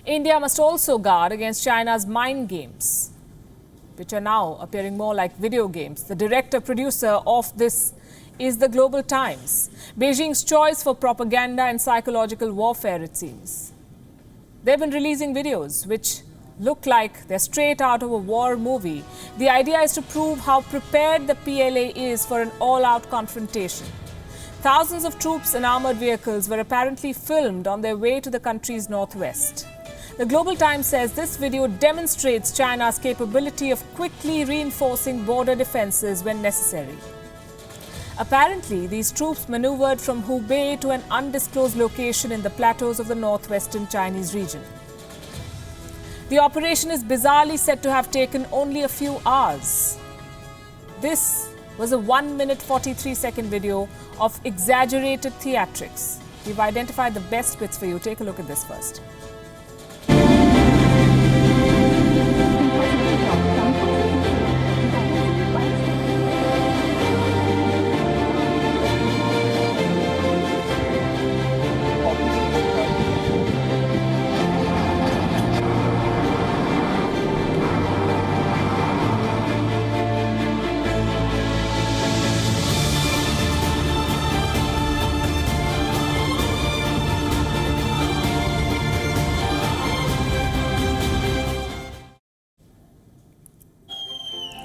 India must also guard against China's mind games, which are now appearing more like video games. The director-producer of this is the Global Times, Beijing's choice for propaganda and psychological warfare, it seems. They've been releasing videos which look like they're straight out of a war movie. The idea is to prove how prepared the P.L.A. is for an all-out confrontation. Thousands of troops and armored vehicles were apparently filmed on their way to the country's northwest. The Global Times says this video demonstrates China's capability of quickly reinforcing border defenses when necessary. Apparently, these troops maneuvered from Hubei to an undisclosed location in the plateaus of the northwestern Chinese region. The operation is bizarrely said to have taken only a few hours. This was a 1-minute 43-second video of exaggerated theatrics. We've identified the best bits for you. Take a look at this first.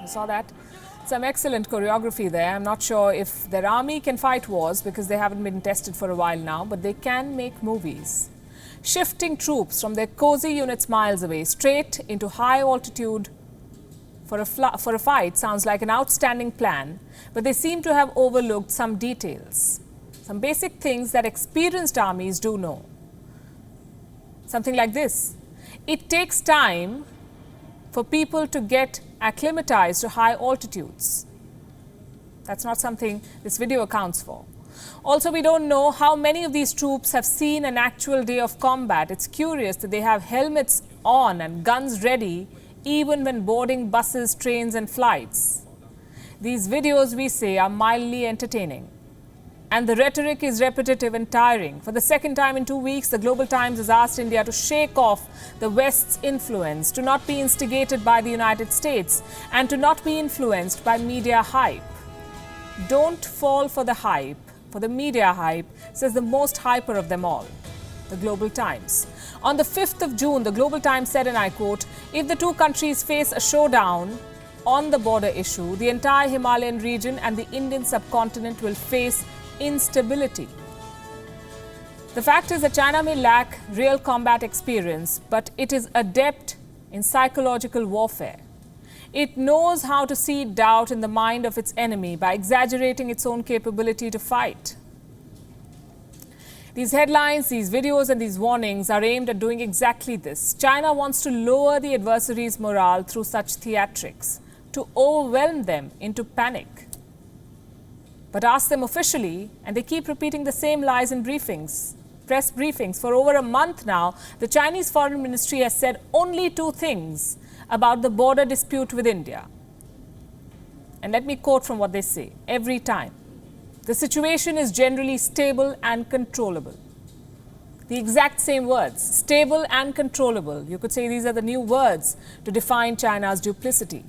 Saw that? Some excellent choreography there. I'm not sure if their army can fight wars because they haven't been tested for a while now, but they can make movies. Shifting troops from their cozy units miles away straight into high altitude for a fight sounds like an outstanding plan, but they seem to have overlooked some details. Some basic things that experienced armies do know. Something like this. It takes time for people to get acclimatized to high altitudes. That's not something this video accounts for. Also, we don't know how many of these troops have seen an actual day of combat. It's curious that they have helmets on and guns ready even when boarding buses, trains and flights. These videos, we say, are mildly entertaining. And the rhetoric is repetitive and tiring. For the second time in 2 weeks, the Global Times has asked India to shake off the West's influence, to not be instigated by the United States, and to not be influenced by media hype. Don't fall for the hype, for the media hype, says the most hyper of them all, the Global Times. On the 5th of June, the Global Times said, and I quote, "If the two countries face a showdown on the border issue, the entire Himalayan region and the Indian subcontinent will face instability." The fact is that China may lack real combat experience, but it is adept in psychological warfare. It knows how to seed doubt in the mind of its enemy by exaggerating its own capability to fight. These headlines, these videos and these warnings are aimed at doing exactly this. China wants to lower the adversary's morale through such theatrics, to overwhelm them into panic. But ask them officially, and they keep repeating the same lies in briefings, press briefings. For over a month now, the Chinese Foreign Ministry has said only two things about the border dispute with India. And let me quote from what they say every time. The situation is generally stable and controllable. The exact same words, stable and controllable. You could say these are the new words to define China's duplicity.